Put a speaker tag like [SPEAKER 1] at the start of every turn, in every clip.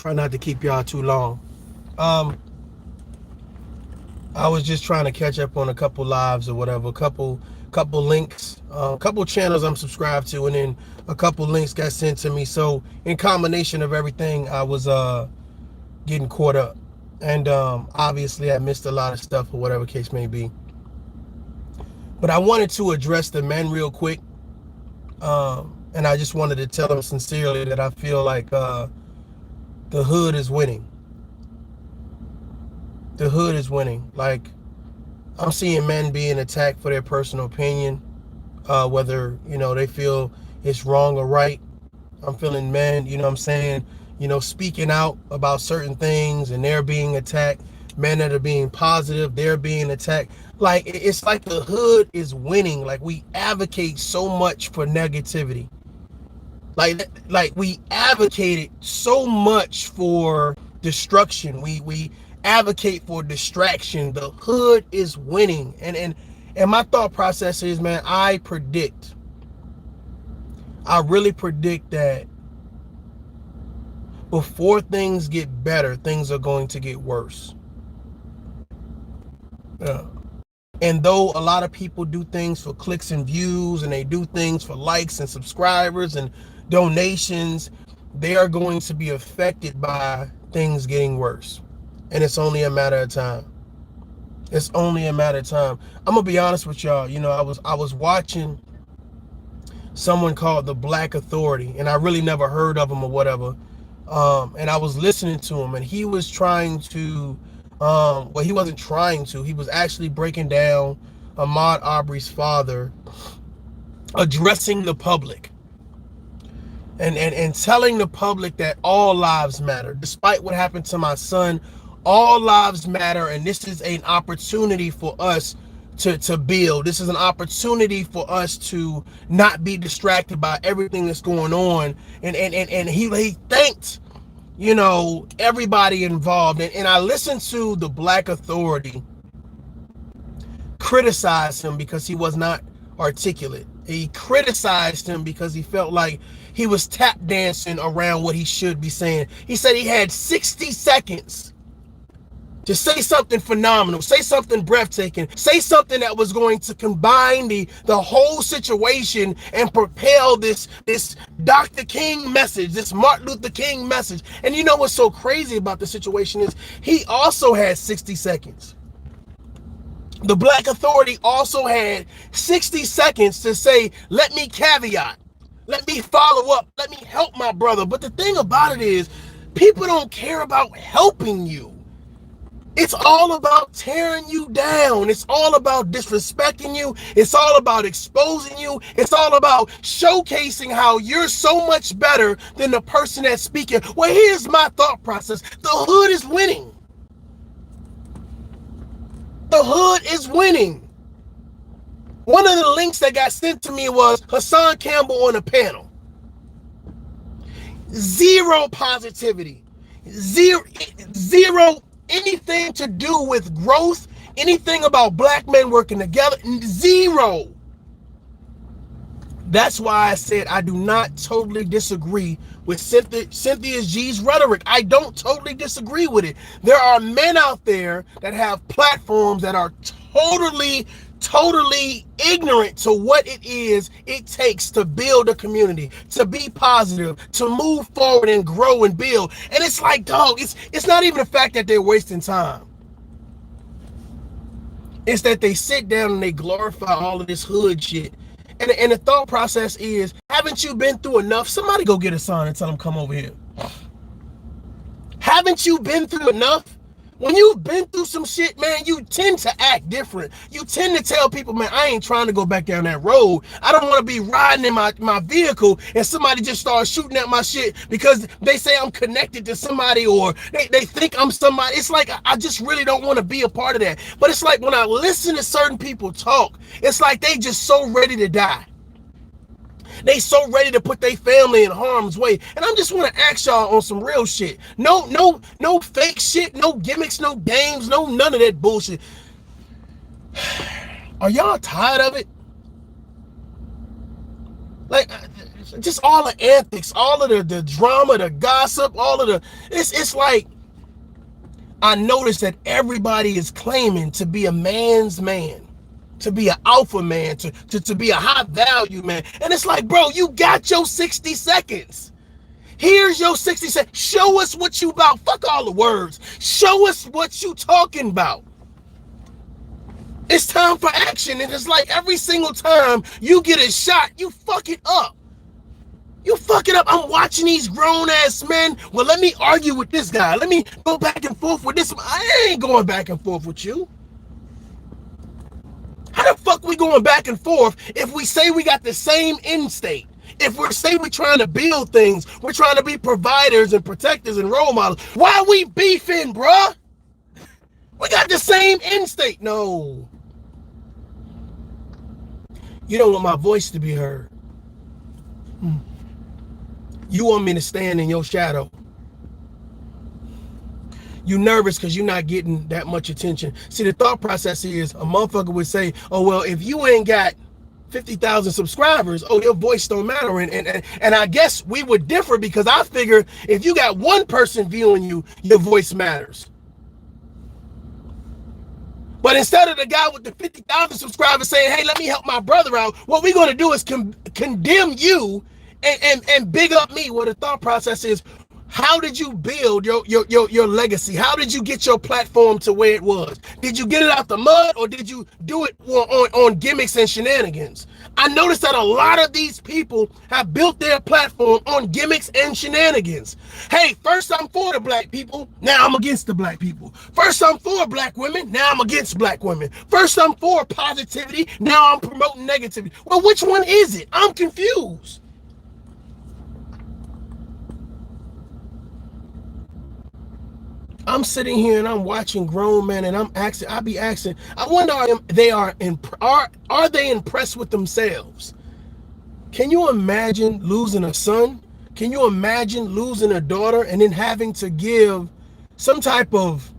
[SPEAKER 1] Try not to keep y'all too long. Um, I was just trying to catch up on a couple lives or whatever, couple links, couple channels I'm subscribed to, and then a couple links got sent to me. So in combination of everything, I was getting caught up, and obviously I missed a lot of stuff or whatever case may be. But I wanted to address the men real quick, and I just wanted to tell them sincerely that I feel like the hood is winning. The hood is winning. Like, I'm seeing men being attacked for their personal opinion, whether, they feel it's wrong or right. I'm feeling men, what I'm saying, speaking out about certain things, and they're being attacked. Men that are being positive, they're being attacked. Like, it's like the hood is winning. Like, we advocate so much for negativity. Like we advocated so much for destruction. We advocate for distraction. The hood is winning. And my thought process is, man, I really predict that before things get better, things are going to get worse. Yeah. And though a lot of people do things for clicks and views, and they do things for likes and subscribers and donations, they are going to be affected by things getting worse. And it's only a matter of time. It's only a matter of time. I'm gonna be honest with y'all. I was watching someone called the Black Authority, and I really never heard of him or whatever. And I was listening to him, and he was trying to, he wasn't trying to. He was actually breaking down Ahmaud Arbery's father, addressing the public, and telling the public that all lives matter. Despite what happened to my son, all lives matter, and this is an opportunity for us to build. This is an opportunity for us to not be distracted by everything that's going on. And he thanked, everybody involved. And I listened to the Black Authority criticize him because he was not articulate. He criticized him because he felt like he was tap dancing around what he should be saying. He said he had 60 seconds to say something phenomenal, say something breathtaking, say something that was going to combine the whole situation and propel this Dr. King message, this Martin Luther King message. And you know what's so crazy about the situation is he also had 60 seconds. The Black Authority also had 60 seconds to say, let me caveat, let me follow up, let me help my brother. But the thing about it is, people don't care about helping you. It's all about tearing you down. It's all about disrespecting you. It's all about exposing you. It's all about showcasing how you're so much better than the person that's speaking. Well, here's my thought process. The hood is winning. The hood is winning. One of the links that got sent to me was Hassan Campbell on a panel. Zero positivity. Zero anything to do with growth, anything about black men working together. Zero. That's why I said I do not totally disagree with Cynthia G's rhetoric. I don't totally disagree with it. There are men out there that have platforms that are totally ignorant to what it takes to build a community, to be positive, to move forward and grow and build. And it's like, dog, it's not even the fact that they're wasting time. It's that they sit down and they glorify all of this hood shit. And the thought process is, haven't you been through enough? Somebody go get a sign and tell them come over here. Haven't you been through enough? When you've been through some shit, man, you tend to act different. You tend to tell people, man, I ain't trying to go back down that road. I don't want to be riding in my vehicle and somebody just starts shooting at my shit because they say I'm connected to somebody, or they think I'm somebody. It's like, I just really don't want to be a part of that. But it's like when I listen to certain people talk, it's like they just so ready to die. They so ready to put their family in harm's way. And I just want to ask y'all on some real shit. No fake shit, no gimmicks, no games, no none of that bullshit. Are y'all tired of it? Like, just all the antics, all of the drama, the gossip, all of the, it's like, I noticed that everybody is claiming to be a man's man, to be an alpha man, to be a high value man. And it's like, bro, you got your 60 seconds. Here's your 60 seconds. Show us what you about. Fuck all the words. Show us what you talking about. It's time for action. And it's like every single time you get a shot, you fuck it up. You fuck it up. I'm watching these grown ass men. Well, let me argue with this guy. Let me go back and forth with this. I ain't going back and forth with you. How the fuck we going back and forth if we say we got the same end state? If we're trying to build things, we're trying to be providers and protectors and role models. Why are we beefing, bruh? We got the same end state. No. You don't want my voice to be heard. You want me to stand in your shadow. You nervous because you're not getting that much attention. See, the thought process is a motherfucker would say, oh, well, if you ain't got 50,000 subscribers, oh, your voice don't matter. And I guess we would differ because I figure if you got one person viewing you, your voice matters. But instead of the guy with the 50,000 subscribers saying, hey, let me help my brother out, what we're going to do is condemn you and big up me. What the thought process is, how did you build your legacy? How did you get your platform to where it was? Did you get it out the mud, or did you do it on gimmicks and shenanigans? I noticed that a lot of these people have built their platform on gimmicks and shenanigans. Hey, first I'm for the black people, now I'm against the black people. First I'm for black women, now I'm against black women. First I'm for positivity, now I'm promoting negativity. Well, which one is it? I'm confused. I'm sitting here and I'm watching grown men, and I be asking, I wonder, are they impressed with themselves? Can you imagine losing a son? Can you imagine losing a daughter and then having to give some type of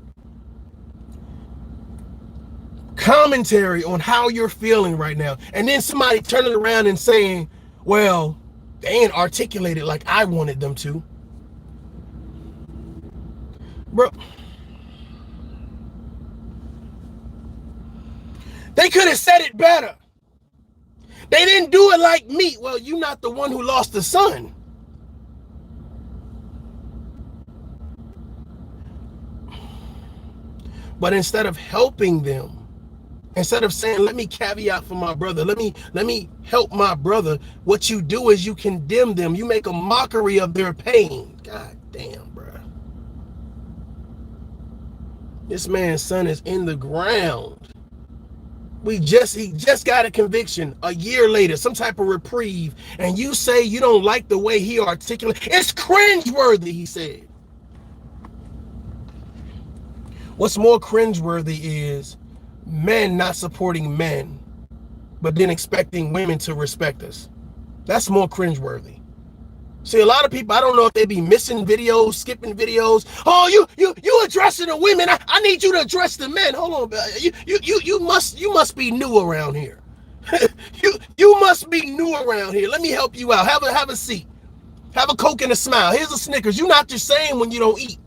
[SPEAKER 1] commentary on how you're feeling right now, and then somebody turning around and saying, well, they ain't articulated like I wanted them to? Bro, they could have said it better. They didn't do it like me. Well, you're not the one who lost the son. But instead of helping them, instead of saying, let me caveat for my brother, let me help my brother, what you do is you condemn them. You make a mockery of their pain. God damn, bro. This man's son is in the ground. He just got a conviction a year later, some type of reprieve, and you say you don't like the way he articulated. It's cringeworthy, he said. What's more cringeworthy is men not supporting men, but then expecting women to respect us. That's more cringeworthy. See, a lot of people, I don't know if they be missing videos, skipping videos. Oh, you addressing the women. I need you to address the men. Hold on, you must be new around here. you must be new around here. Let me help you out. Have a seat. Have a Coke and a smile. Here's a Snickers. You're not the same when you don't eat.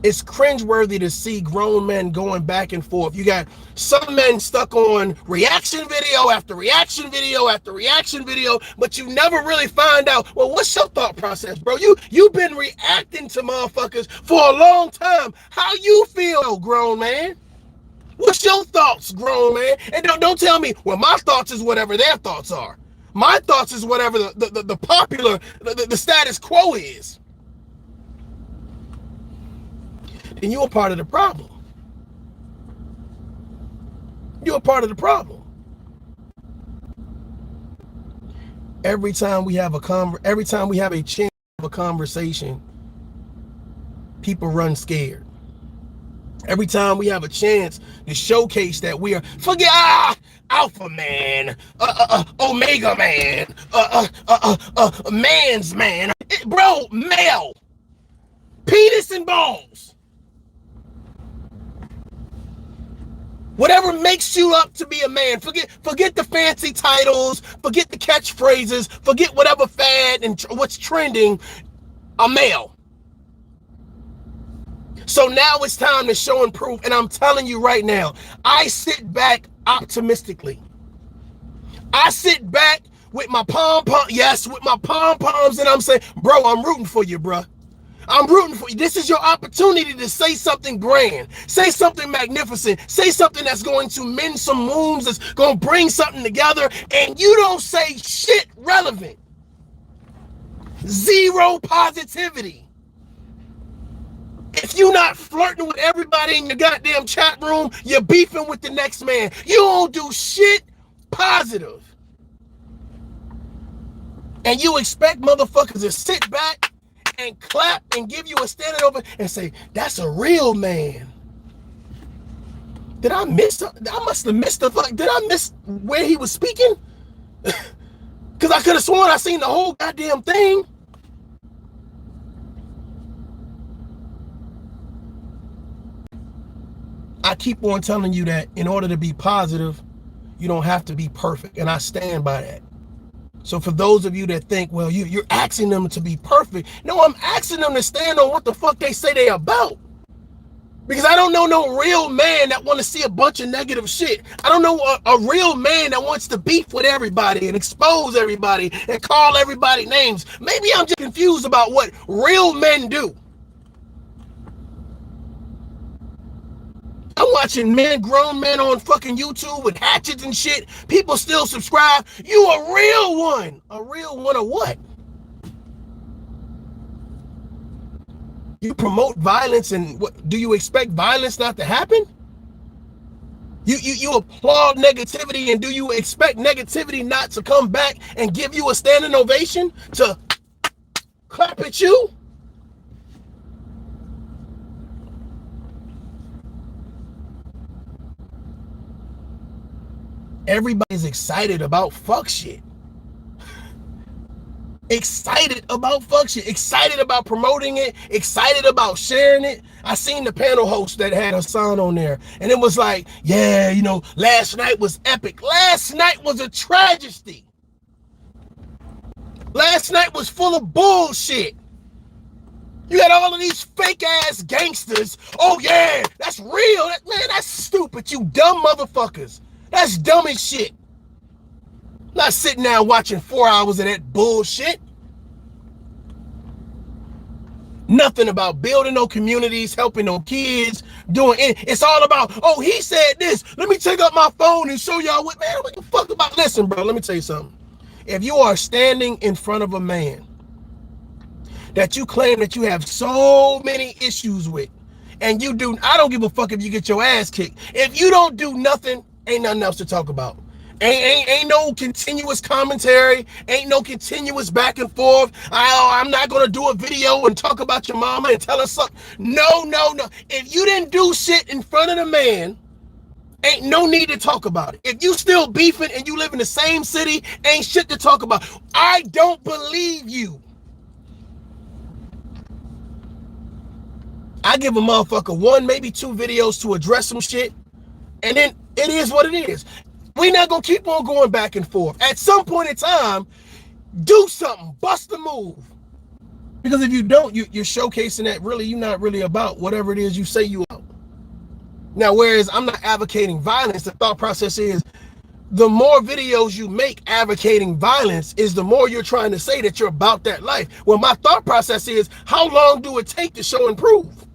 [SPEAKER 1] It's cringeworthy to see grown men going back and forth. You got some men stuck on reaction video after reaction video after reaction video, but you never really find out, well, what's your thought process, bro? You've been reacting to motherfuckers for a long time. How you feel, grown man? What's your thoughts, grown man? And don't tell me, well, my thoughts is whatever their thoughts are. My thoughts is whatever the popular, the status quo is. And you're a part of the problem. You're a part of the problem. Every time we have a chance of a conversation, people run scared. Every time we have a chance to showcase that we are, alpha man, omega man, man's man, bro, male, penis and balls. Whatever makes you up to be a man. Forget the fancy titles. Forget the catchphrases. Forget whatever fad and what's trending. A male. So now it's time to show and prove. And I'm telling you right now, I sit back optimistically. I sit back with my with my pom-poms, and I'm saying, bro, I'm rooting for you, bro. I'm rooting for you. This is your opportunity to say something grand. Say something magnificent. Say something that's going to mend some wounds, that's going to bring something together, and you don't say shit relevant. Zero positivity. If you're not flirting with everybody in your goddamn chat room, you're beefing with the next man. You don't do shit positive. And you expect motherfuckers to sit back and clap and give you a standing over and say, that's a real man. Did I miss? I must have missed the fuck. Did I miss where he was speaking? Because I could have sworn I seen the whole goddamn thing. I keep on telling you that in order to be positive, you don't have to be perfect. And I stand by that. So for those of you that think, well, you're asking them to be perfect. No, I'm asking them to stand on what the fuck they say they about. Because I don't know no real man that want to see a bunch of negative shit. I don't know a real man that wants to beef with everybody and expose everybody and call everybody names. Maybe I'm just confused about what real men do. I'm watching grown men on fucking YouTube with hatchets and shit. People still subscribe. You a real one. A real one of what? You promote violence, and what do you expect violence not to happen? You applaud negativity, and do you expect negativity not to come back and give you a standing ovation to clap at you? Everybody's excited about fuck shit. Excited about fuck shit. Excited about promoting it. Excited about sharing it. I seen the panel host that had a sign on there, and it was like, yeah, you know, last night was epic. Last night was a tragedy. Last night was full of bullshit. You had all of these fake ass gangsters. Oh yeah, that's real. Man, that's stupid. You dumb motherfuckers. That's dumb as shit. Not sitting down watching 4 hours of that bullshit. Nothing about building no communities, helping no kids, doing it. It's all about, oh, he said this. Let me take up my phone and show y'all what, man, what the fuck about. Listen, bro, let me tell you something. If you are standing in front of a man that you claim that you have so many issues with, and you do, I don't give a fuck if you get your ass kicked. If you don't do nothing, ain't nothing else to talk about. Ain't no continuous commentary. Ain't no continuous back and forth. I'm not gonna do a video and talk about your mama and tell her something. No. If you didn't do shit in front of the man, ain't no need to talk about it. If you still beefing and you live in the same city, ain't shit to talk about. I don't believe you. I give a motherfucker 1, maybe 2 videos to address some shit, and then it is what it is. We're not gonna keep on going back and forth. At some point in time, do something, bust a move. Because if you don't, you're showcasing that really you're not really about whatever it is you say you are. Now, whereas I'm not advocating violence, the thought process is the more videos you make advocating violence is the more you're trying to say that you're about that life. Well, my thought process is, how long do it take to show and prove?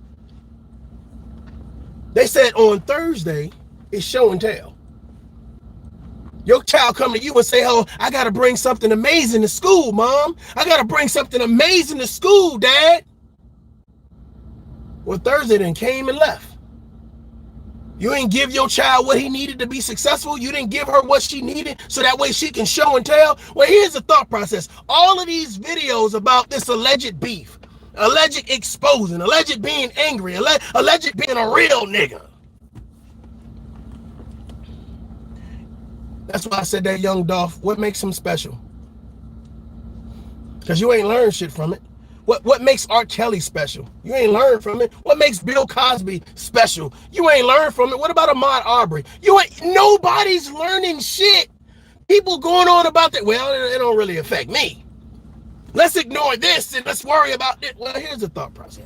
[SPEAKER 1] They said on Thursday, it's show and tell. Your child come to you and say, oh, I got to bring something amazing to school, Mom. I got to bring something amazing to school, Dad. Well, Thursday then came and left. You didn't give your child what he needed to be successful. You didn't give her what she needed so that way she can show and tell. Well, here's the thought process. All of these videos about this alleged beef, alleged exposing, alleged being angry, alleged being a real nigga. That's why I said that young Dolph, what makes him special? Because you ain't learned shit from it. What makes R. Kelly special? You ain't learned from it. What makes Bill Cosby special? You ain't learned from it. What about Ahmaud Arbery? Nobody's learning shit. People going on about that. Well, it don't really affect me. Let's ignore this and let's worry about it. Well, here's the thought process.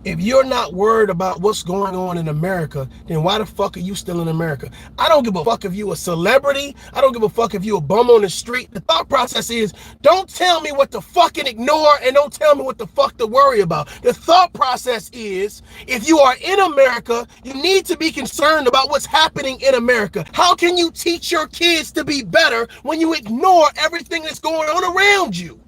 [SPEAKER 1] If you're not worried about what's going on in America, then why the fuck are you still in America? I don't give a fuck if you a celebrity. I don't give a fuck if you a bum on the street. The thought process is, don't tell me what to fucking ignore and don't tell me what the fuck to worry about. The thought process is, if you are in America, you need to be concerned about what's happening in America. How can you teach your kids to be better when you ignore everything that's going on around you?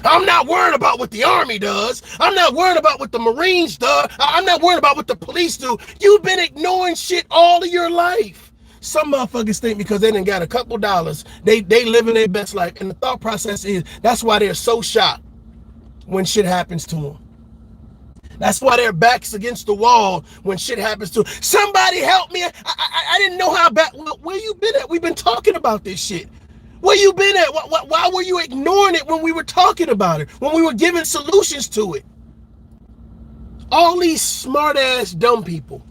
[SPEAKER 1] I'm not worried about what the Army does. I'm not worried about what the Marines do. I'm not worried about what the police do. You've been ignoring shit all of your life. Some motherfuckers think because they done got a couple dollars, they living their best life. And the thought process is, that's why they're so shocked when shit happens to them. That's why their back's against the wall when shit happens to them. Somebody help me. I didn't know how bad. Where you been at? We've been talking about this shit. Where you been at? Why were you ignoring it when we were talking about it? When we were giving solutions to it? All these smart ass dumb people.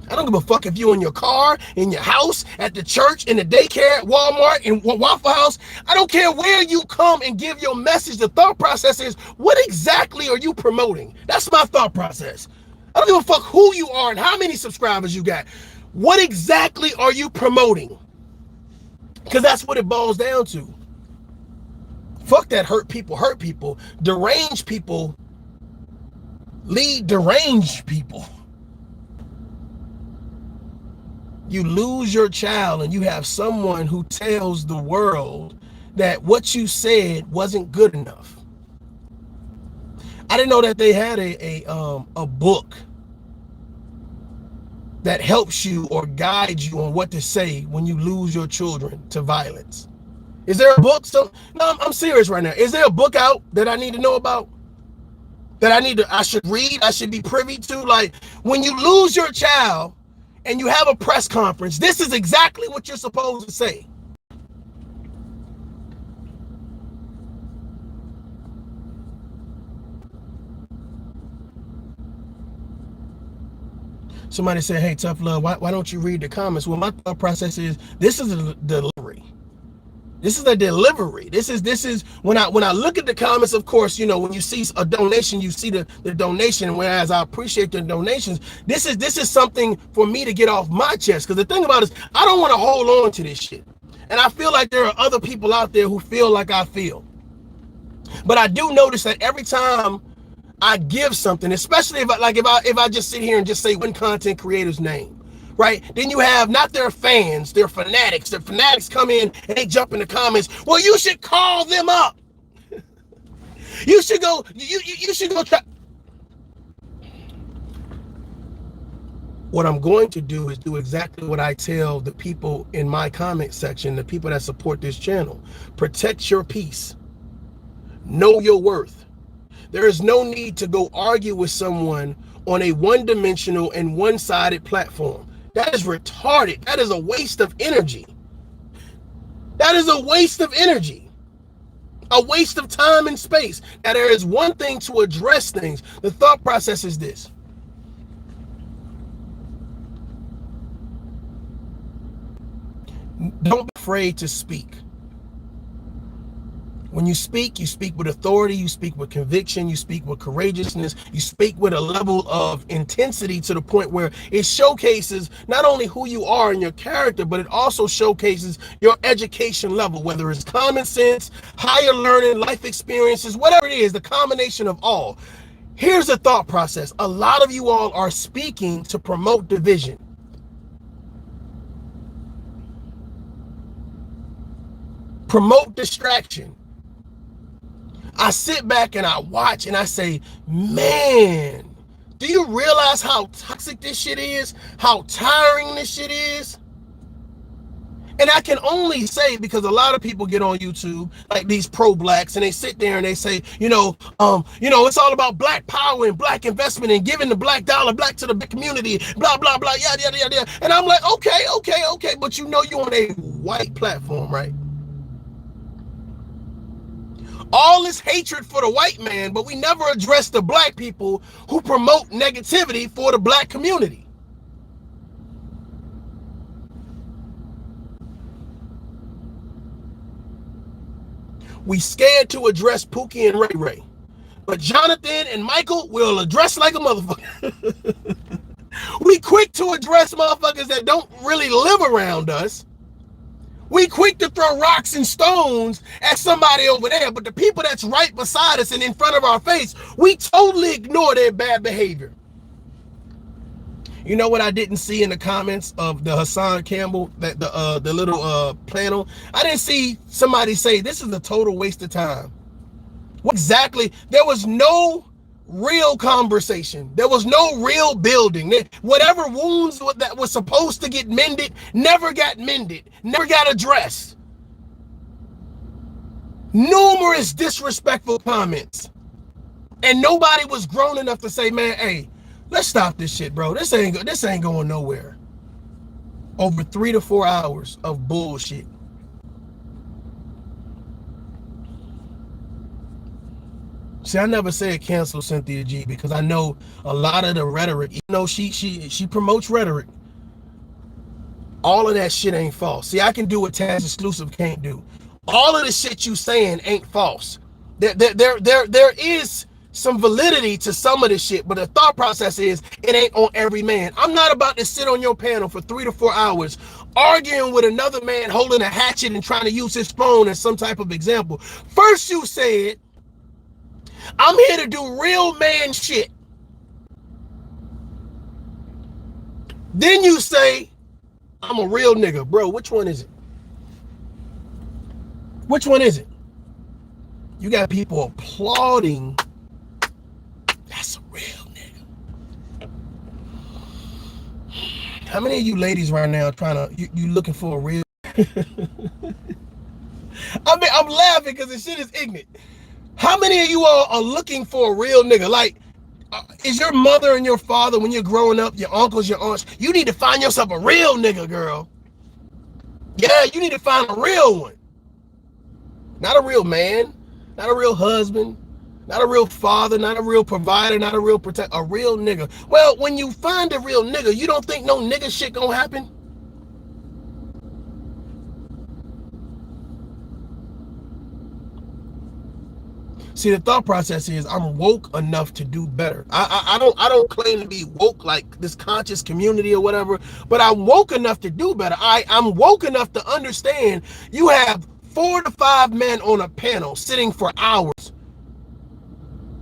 [SPEAKER 1] I don't give a fuck if you in your car, in your house, at the church, in the daycare, at Walmart, in Waffle House. I don't care where you come and give your message. The thought process is, what exactly are you promoting? That's my thought process. I don't give a fuck who you are and how many subscribers you got. What exactly are you promoting? Because that's what it boils down to. Fuck that hurt people. Deranged people lead deranged people. You lose your child and you have someone who tells the world that what you said wasn't good enough. I didn't know that they had a book that helps you or guides you on what to say when you lose your children to violence. Is there a book? No, I'm serious right now. Is there a book out that I need to know about? That I should read, I should be privy to? Like, when you lose your child and you have a press conference, this is exactly what you're supposed to say. Somebody said, hey, ToughLove, why don't you read the comments? Well, my thought process is, this is a delivery. This is a delivery. This is when I look at the comments, of course, you know, when you see a donation, you see the donation. Whereas I appreciate the donations, this is something for me to get off my chest. Because the thing about it is, I don't want to hold on to this shit. And I feel like there are other people out there who feel like I feel. But I do notice that every time I give something, especially if I just sit here and just say one content creator's name, right? Then you have not their fans, their fanatics. The fanatics come in and they jump in the comments. Well, you should call them up. You should go. You should go try. What I'm going to do is do exactly what I tell the people in my comment section, the people that support this channel. Protect your peace. Know your worth. There is no need to go argue with someone on a one-dimensional and one-sided platform. That is retarded. That is a waste of energy. That is a waste of energy. A waste of time and space. Now, there is one thing to address things. The thought process is this. Don't be afraid to speak. When you speak with authority, you speak with conviction, you speak with courageousness, you speak with a level of intensity to the point where it showcases not only who you are and your character, but it also showcases your education level, whether it's common sense, higher learning, life experiences, whatever it is, the combination of all. Here's the thought process. A lot of you all are speaking to promote division. Promote distraction. I sit back and I watch and I say, man, do you realize how toxic this shit is? How tiring this shit is? And I can only say, because a lot of people get on YouTube, like these pro-blacks, and they sit there and they say, it's all about black power and black investment and giving the black dollar black to the community, blah, blah, blah, yada, yada, yada. And I'm like, okay. But you on a white platform, right? All this hatred for the white man, but we never address the black people who promote negativity for the black community. We scared to address Pookie and Ray Ray. But Jonathan and Michael will address like a motherfucker. We quick to address motherfuckers that don't really live around us. We quick to throw rocks and stones at somebody over there, but the people that's right beside us and in front of our face, we totally ignore their bad behavior. You know what I didn't see in the comments of the Hassan Campbell, that the little panel? I didn't see somebody say this is a total waste of time. What exactly? There was no real conversation. There was no real building. Whatever wounds that was supposed to get mended never got mended, never got addressed. Numerous disrespectful comments. And nobody was grown enough to say, man, hey, let's stop this shit, bro. This ain't going nowhere. Over 3 to 4 hours of bullshit. See, I never said cancel Cynthia G because I know a lot of the rhetoric, even though she promotes rhetoric, all of that shit ain't false. See, I can do what Taz Exclusive can't do. All of the shit you saying ain't false. There is some validity to some of this shit, but the thought process is it ain't on every man. I'm not about to sit on your panel for 3 to 4 hours arguing with another man holding a hatchet and trying to use his phone as some type of example. First you said, I'm here to do real man shit. Then you say, I'm a real nigga. Bro, which one is it? Which one is it? You got people applauding. That's a real nigga. How many of you ladies right now trying to, you looking for a real? I mean, I'm laughing because this shit is ignorant. How many of you all are looking for a real nigga? Like, is your mother and your father, when you're growing up, your uncles, your aunts, you need to find yourself a real nigga, girl. Yeah, you need to find a real one. Not a real man, not a real husband, not a real father, not a real provider, not a real protector, a real nigga. Well, when you find a real nigga, you don't think no nigga shit gonna happen? See, the thought process is I'm woke enough to do better. I don't claim to be woke like this conscious community or whatever, but I'm woke enough to do better. I'm woke enough to understand you have 4 to 5 men on a panel sitting for hours,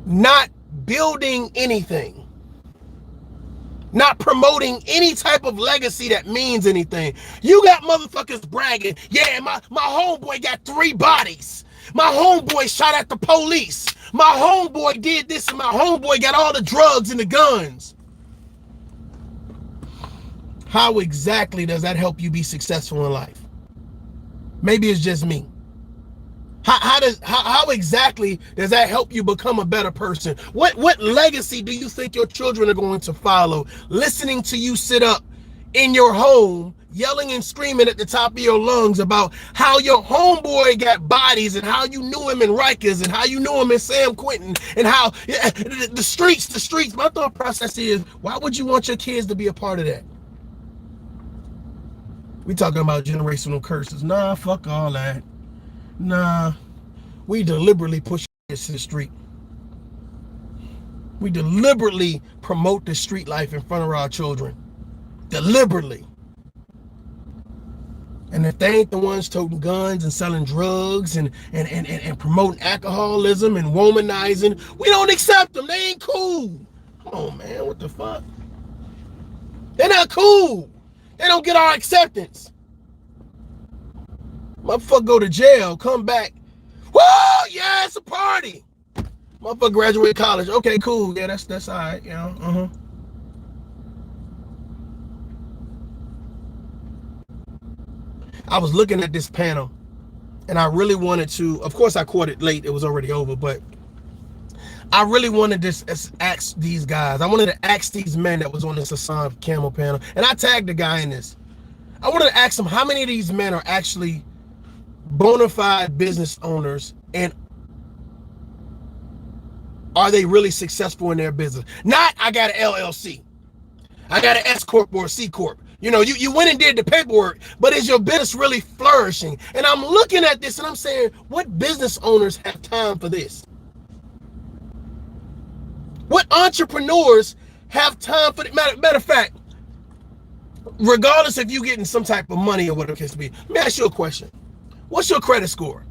[SPEAKER 1] not building anything, not promoting any type of legacy that means anything. You got motherfuckers bragging, yeah, my homeboy got 3 bodies. My homeboy shot at the police. My homeboy did this and my homeboy got all the drugs and the guns. How exactly does that help you be successful in life? Maybe it's just me. How exactly does that help you become a better person? What legacy do you think your children are going to follow? Listening to you sit up in your home yelling and screaming at the top of your lungs about how your homeboy got bodies and how you knew him in Rikers and how you knew him in San Quentin and how the streets. My thought process is, why would you want your kids to be a part of that? We talking about generational curses. Nah, fuck all that. Nah, we deliberately push this to the street. We deliberately promote the street life in front of our children. Deliberately. And if they ain't the ones toting guns and selling drugs and promoting alcoholism and womanizing, we don't accept them. They ain't cool. Come on, man. What the fuck? They're not cool. They don't get our acceptance. Motherfucker go to jail, come back. Whoa, yeah, it's a party. Motherfucker graduate college. Okay, cool. Yeah, that's all right. You know, I was looking at this panel and I really wanted to, of course I caught it late, it was already over, but I really wanted to ask these guys. I wanted to ask these men that was on this Hassan Campbell panel, and I tagged the guy in this. I wanted to ask them how many of these men are actually bona fide business owners and Are they really successful in their business? Not, I got an LLC. I got an S Corp or a C Corp. You know, you went and did the paperwork, but is your business really flourishing? And I'm looking at this and I'm saying, what business owners have time for this? What entrepreneurs have time for it? Matter of fact, regardless if you're getting some type of money or whatever it case to be, let me ask you a question. What's your credit score?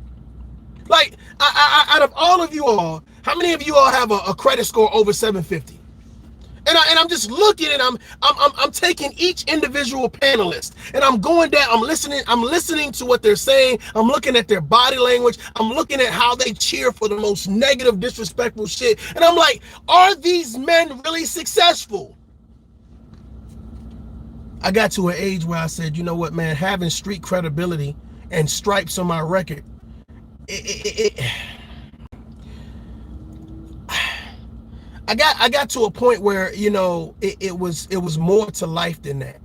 [SPEAKER 1] Like, out of all of you all, how many of you all have a credit score over 750? And I'm just looking and I'm taking each individual panelist and I'm going down, I'm listening to what they're saying. I'm looking at their body language. I'm looking at how they cheer for the most negative, disrespectful shit. And I'm like, are these men really successful? I got to an age where I said, you know what, man, having street credibility and stripes on my record, I got to a point where, you know, it was more to life than that.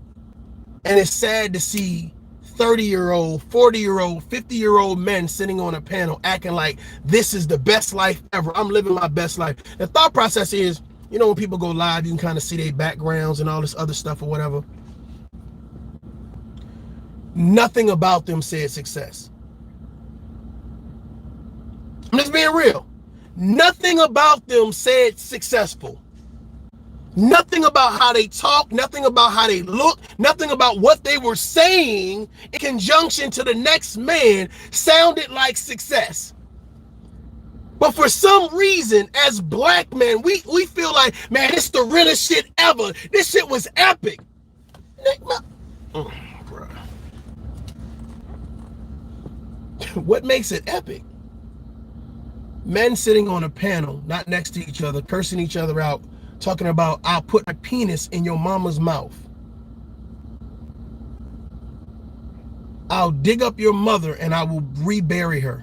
[SPEAKER 1] And it's sad to see 30-year-old, 40-year-old, 50-year-old men sitting on a panel acting like this is the best life ever. I'm living my best life. The thought process is, you know, when people go live, you can kind of see their backgrounds and all this other stuff or whatever. Nothing about them said success. I'm just being real. Nothing about them said successful. Nothing about how they talk, nothing about how they look, nothing about what they were saying in conjunction to the next man sounded like success. But for some reason, as black men, we feel like, man, it's the realest shit ever. This shit was epic. What makes it epic? Men sitting on a panel, not next to each other, cursing each other out, talking about, I'll put my penis in your mama's mouth. I'll dig up your mother and I will rebury her.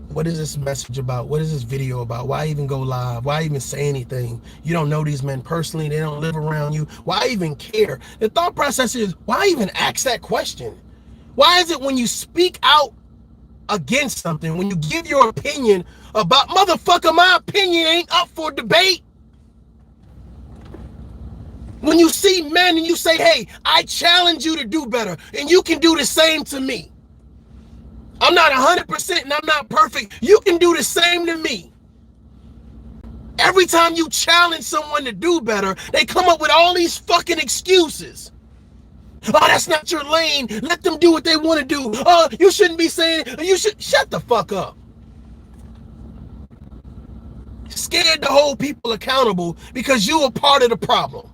[SPEAKER 1] What is this message about? What is this video about? Why even go live? Why even say anything? You don't know these men personally. They don't live around you. Why even care? The thought process is, why even ask that question? Why is it when you speak out against something, when you give your opinion about, motherfucker, my opinion ain't up for debate? When you see men and you say, hey, I challenge you to do better and you can do the same to me. I'm not 100% and I'm not perfect. You can do the same to me. Every time you challenge someone to do better, they come up with all these fucking excuses. Oh, that's not your lane. Let them do what they want to do. Oh, you shouldn't be saying, you should shut the fuck up. Scared to hold people accountable because you are part of the problem.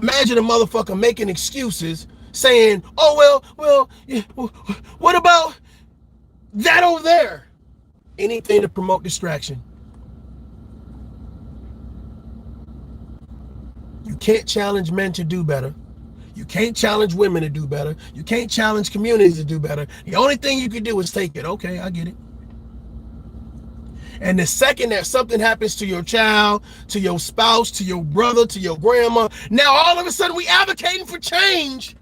[SPEAKER 1] Imagine a motherfucker making excuses saying, oh, well, what about that over there? Anything to promote distraction. You can't challenge men to do better. You can't challenge women to do better. You can't challenge communities to do better. The only thing you can do is take it. Okay, I get it. And the second that something happens to your child, to your spouse, to your brother, to your grandma, now all of a sudden we advocating for change.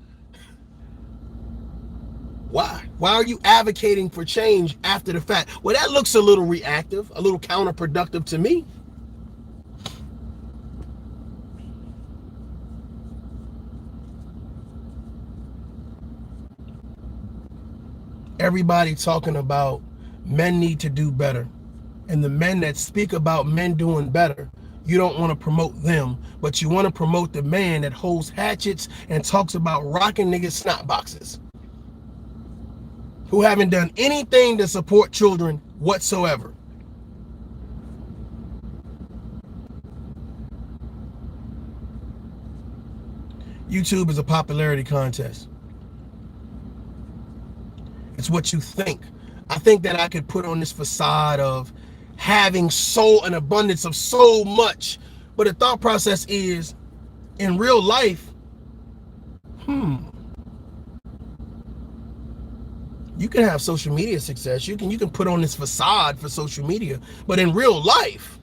[SPEAKER 1] Why? Why are you advocating for change after the fact? Well, that looks a little reactive, a little counterproductive to me. Everybody talking about men need to do better. And the men that speak about men doing better, you don't want to promote them, but you want to promote the man that holds hatchets and talks about rocking niggas' snot boxes, who haven't done anything to support children whatsoever. YouTube is a popularity contest. It's what you think. I think that I could put on this facade of having an abundance of so much, but the thought process is, in real life, you can have social media success. You can put on this facade for social media, but in real life,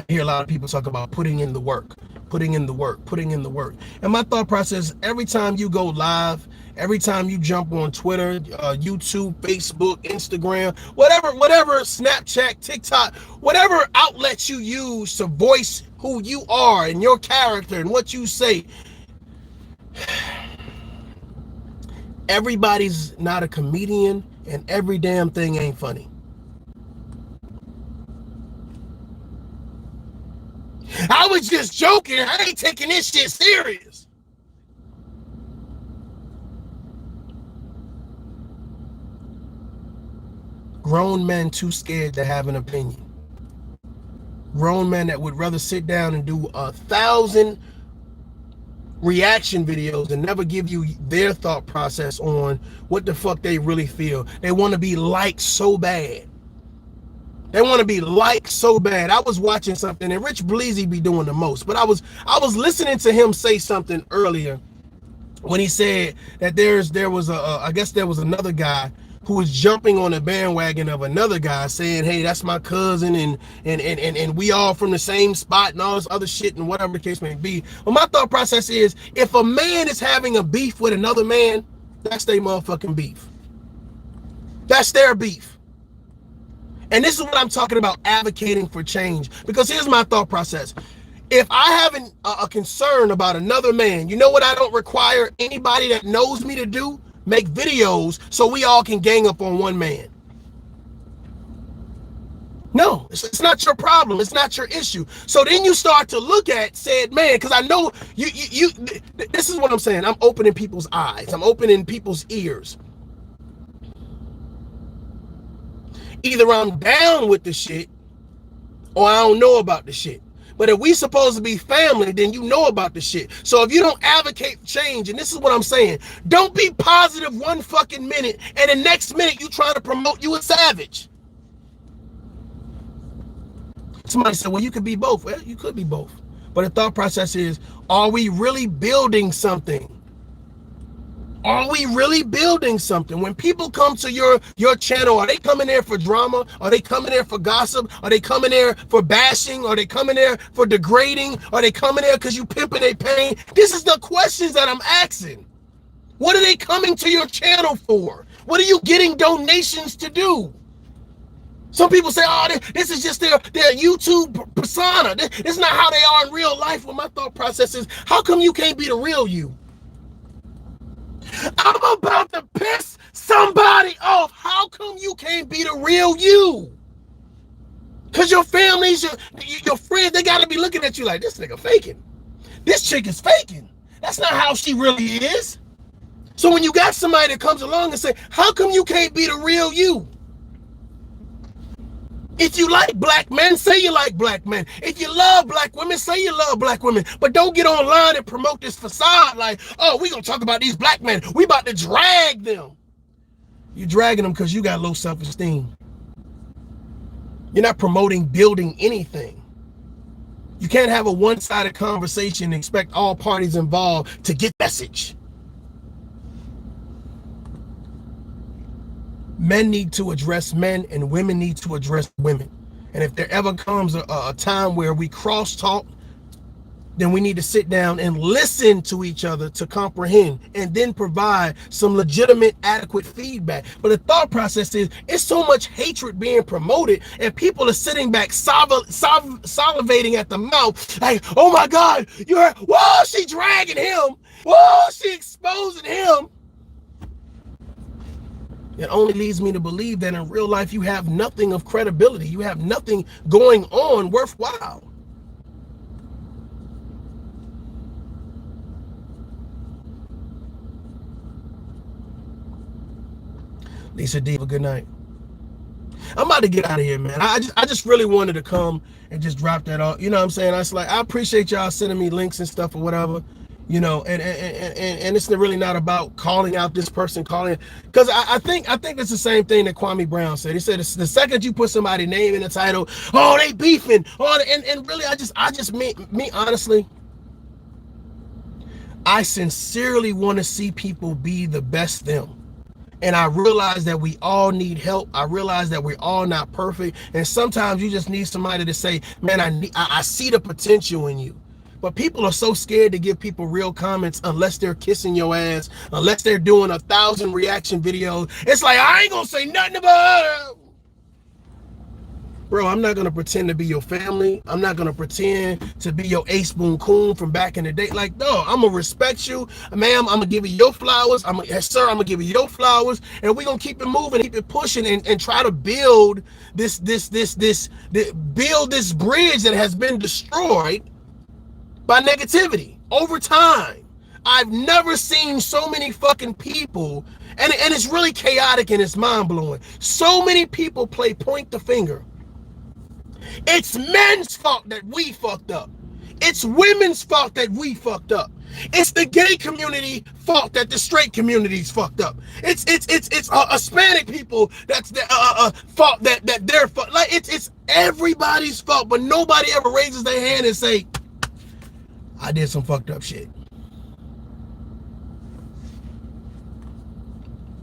[SPEAKER 1] hear a lot of people talk about putting in the work, putting in the work, putting in the work. And my thought process, every time you go live, every time you jump on Twitter, YouTube, Facebook, Instagram, whatever, Snapchat, TikTok, whatever outlets you use to voice who you are and your character and what you say, everybody's not a comedian and every damn thing ain't funny. I was just joking. I ain't taking this shit serious. Grown men too scared to have an opinion. Grown men that would rather sit down and do 1,000 reaction videos and never give you their thought process on what the fuck they really feel. They want to be liked so bad. They want to be liked so bad. I was watching something, and Rich Bleezy be doing the most, but I was listening to him say something earlier when he said that there was I guess there was another guy who was jumping on the bandwagon of another guy saying, hey, that's my cousin and we all from the same spot and all this other shit and whatever the case may be. Well, my thought process is, if a man is having a beef with another man, that's their motherfucking beef. That's their beef. And this is what I'm talking about, advocating for change. Because here's my thought process. If I have a concern about another man, you know what I don't require anybody that knows me to do? Make videos so we all can gang up on one man. No, it's not your problem. It's not your issue. So then you start to look at said man, because I know you. This is what I'm saying. I'm opening people's eyes. I'm opening people's ears. Either I'm down with the shit or I don't know about the shit. But if we supposed to be family, then you know about the shit. So if you don't advocate change, and this is what I'm saying, don't be positive one fucking minute and the next minute you trying to promote you a savage. Somebody said, well, you could be both. Well, you could be both. But the thought process is, are we really building something? Are we really building something? When people come to your channel, are they coming there for drama? Are they coming there for gossip? Are they coming there for bashing? Are they coming there for degrading? Are they coming there because you pimping their pain? This is the questions that I'm asking. What are they coming to your channel for? What are you getting donations to do? Some people say, oh, this is just their YouTube persona. This is not how they are in real life. Well, my thought process is, how come you can't be the real you? I'm about to piss somebody off. How come you can't be the real you? Because your families, your friends, they got to be looking at you like, this nigga faking. This chick is faking. That's not how she really is. So when you got somebody that comes along and say, how come you can't be the real you? If you like black men, say you like black men. If you love black women, say you love black women. But don't get online and promote this facade like, oh, we gonna talk about these black men. We about to drag them. You're dragging them because you got low self-esteem. You're not promoting building anything. You can't have a one-sided conversation and expect all parties involved to get the message. Men need to address men and women need to address women. And if there ever comes a time where we cross-talk, then we need to sit down and listen to each other to comprehend and then provide some legitimate, adequate feedback. But the thought process is, it's so much hatred being promoted and people are sitting back salivating at the mouth like, oh my God, you heard, whoa, she dragging him. Whoa, she exposing him. It only leads me to believe that in real life, you have nothing of credibility. You have nothing going on worthwhile. Lisa Diva, good night. I'm about to get out of here, man. I just really wanted to come and just drop that off. You know what I'm saying? I appreciate y'all sending me links and stuff or whatever. You know, and it's really not about calling out this person, because I think it's the same thing that Kwame Brown said. He said the second you put somebody's name in the title, oh, they beefing, and really I just me honestly, I sincerely want to see people be the best them And I realize that we all need help. I realize that we're all not perfect. And sometimes you just need somebody to say, man, I see the potential in you. But people are so scared to give people real comments unless they're kissing your ass, unless they're doing 1,000 reaction videos. It's like, I ain't gonna say nothing about it. Bro, I'm not gonna pretend to be your family. I'm not gonna pretend to be your ace boon coon from back in the day. Like, no, I'm gonna respect you, ma'am. I'm gonna give you your flowers. Yes, sir, I'm gonna give you your flowers, and we're gonna keep it moving, keep it pushing, and try to build this bridge that has been destroyed by negativity over time. I've never seen so many fucking people, and it's really chaotic and it's mind-blowing. So many people play point the finger. It's men's fault that we fucked up. It's women's fault that we fucked up. It's the gay community fault that the straight community's fucked up. It's Hispanic people that's the fault that they're fucked. Like it's everybody's fault, but nobody ever raises their hand and say, I did some fucked up shit.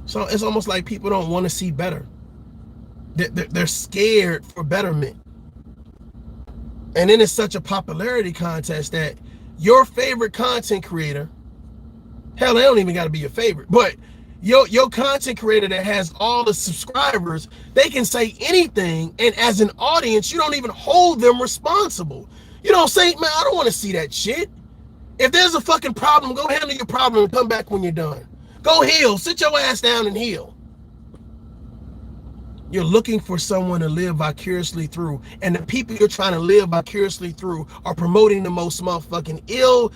[SPEAKER 1] So it's almost like people don't want to see better. They're scared for betterment. And then it's such a popularity contest that your favorite content creator, hell, they don't even got to be your favorite, but your content creator that has all the subscribers, they can say anything, and as an audience, you don't even hold them responsible. You don't say, man, I don't want to see that shit. If there's a fucking problem, go handle your problem and come back when you're done. Go heal. Sit your ass down and heal. You're looking for someone to live vicariously through, and the people you're trying to live vicariously through are promoting the most motherfucking ill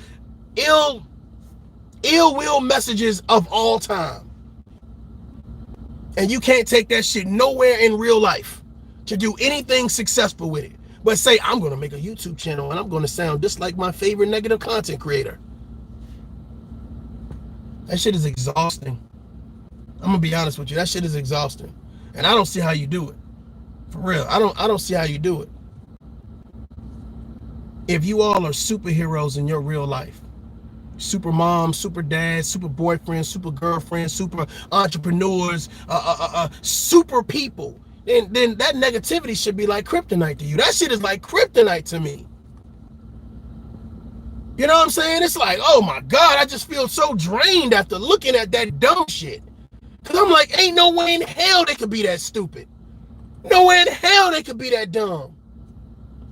[SPEAKER 1] will messages of all time. And you can't take that shit nowhere in real life to do anything successful with it. But say, I'm going to make a YouTube channel and I'm going to sound just like my favorite negative content creator. That shit is exhausting. I'm going to be honest with you. That shit is exhausting. And I don't see how you do it. For real. I don't see how you do it. If you all are superheroes in your real life, super moms, super dads, super boyfriends, super girlfriends, super entrepreneurs, super people, then that negativity should be like kryptonite to you. That shit is like kryptonite to me. You know what I'm saying? It's like, oh my God, I just feel so drained after looking at that dumb shit. Because I'm like, ain't no way in hell they could be that stupid. No way in hell they could be that dumb.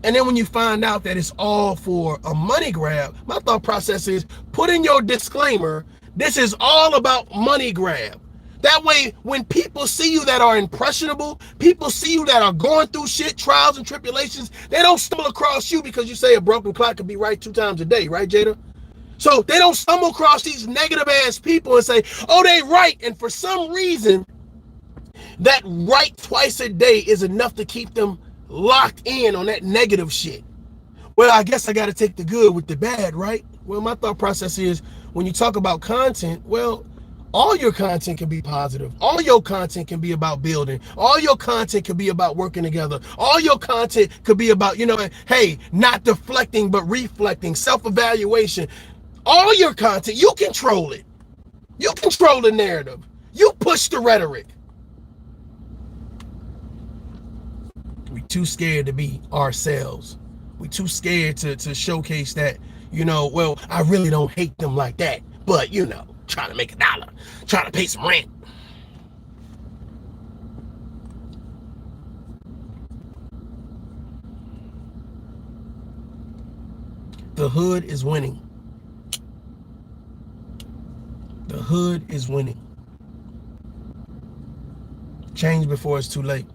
[SPEAKER 1] And then when you find out that it's all for a money grab, my thought process is put in your disclaimer, this is all about money grab. That way, when people see you that are impressionable, people see you that are going through shit, trials and tribulations, they don't stumble across you because you say a broken clock could be right 2 times a day, right, Jada? So they don't stumble across these negative ass people and say, oh, they right. And for some reason, that right twice a day is enough to keep them locked in on that negative shit. Well, I guess I got to take the good with the bad, right? Well, my thought process is when you talk about content, well, all your content can be positive. All your content can be about building. All your content can be about working together. All your content could be about, hey, not deflecting, but reflecting, self-evaluation. All your content, you control it. You control the narrative. You push the rhetoric. We too scared to be ourselves. We too scared to showcase that, well, I really don't hate them like that, but, trying to make $1, trying to pay some rent. The hood is winning. The hood is winning. Change before it's too late.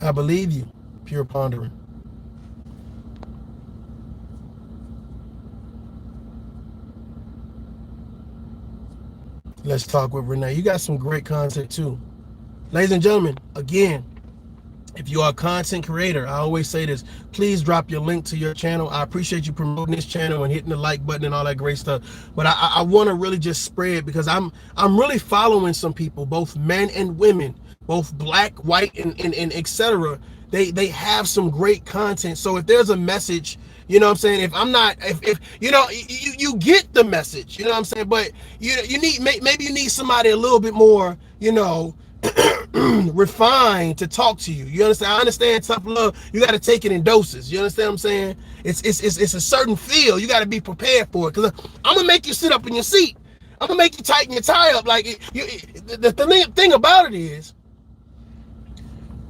[SPEAKER 1] I believe you, Pure Pondering. Let's talk with Renee. You got some great content too. Ladies and gentlemen, again, if you are a content creator, I always say this, please drop your link to your channel. I appreciate you promoting this channel and hitting the like button and all that great stuff. But I want to really just spread, because I'm really following some people, both men and women, both black, white, and etc. They have some great content. So if there's a message You know what I'm saying? If I'm not, if you know, you get the message. You know what I'm saying? But you need, maybe you need somebody a little bit more, you know, refined to talk to you. You understand? I understand tough love. You got to take it in doses. You understand what I'm saying? It's a certain feel. You got to be prepared for it. Because I'm gonna make you sit up in your seat. I'm gonna make you tighten your tie up. Like the thing about it is,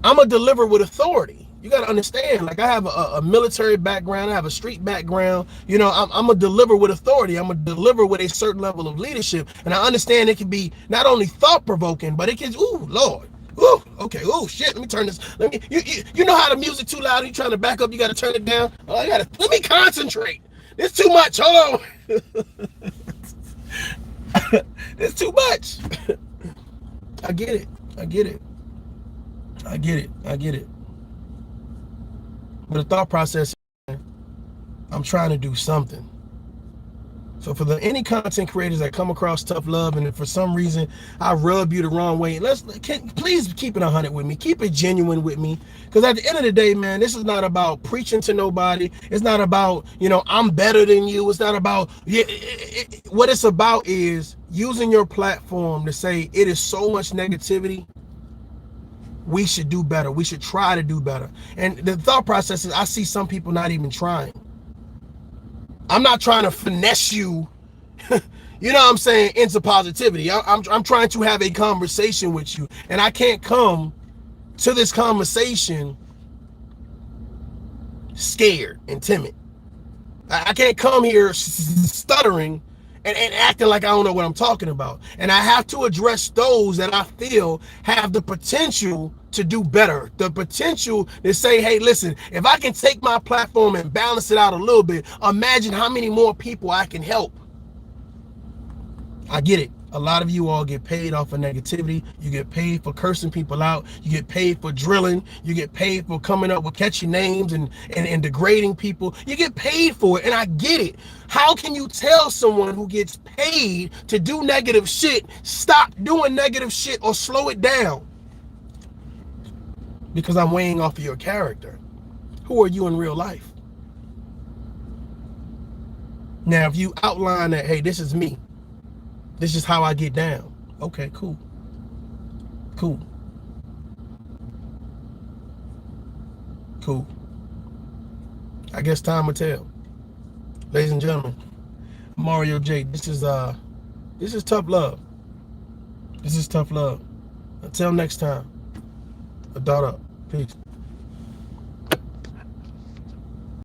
[SPEAKER 1] I'm gonna deliver with authority. You got to understand, like I have a military background, I have a street background. You know, I'm gonna deliver with authority. I'm gonna deliver with a certain level of leadership, and I understand it can be not only thought provoking, but it can. Ooh, Lord. Ooh, okay. Ooh, shit. Let me turn this. Let me. You know how the music too loud? You trying to back up? You got to turn it down. Oh, I gotta. Let me concentrate. It's too much. Hold on. It's too much. I get it. I get it. I get it. I get it. But the thought process, I'm trying to do something. So for any content creators that come across tough love, and if for some reason I rub you the wrong way, please keep it 100 with me. Keep it genuine with me. Because at the end of the day, man, this is not about preaching to nobody. It's not about, you know, I'm better than you. It's not about, what it's about is using your platform to say it is so much negativity. We should do better. We should try to do better. And the thought process is, I see some people not even trying. I'm not trying to finesse you, you know what I'm saying, into positivity. I'm trying to have a conversation with you. And I can't come to this conversation scared and timid. I can't come here stuttering and acting like I don't know what I'm talking about. And I have to address those that I feel have the potential to do better, the potential to say, hey, listen, if I can take my platform and balance it out a little bit, imagine how many more people I can help. I get it. A lot of you all get paid off of negativity. You get paid for cursing people out. You get paid for drilling. You get paid for coming up with catchy names and degrading people. You get paid for it, and I get it. How can you tell someone who gets paid to do negative shit, stop doing negative shit or slow it down? Because I'm weighing off of your character. Who are you in real life? Now, if you outline that, hey, this is me. This is how I get down. Okay, cool. Cool. Cool. I guess time will tell. Ladies and gentlemen, Mario J. This is tough love. This is tough love. Until next time, a dot up. Peace.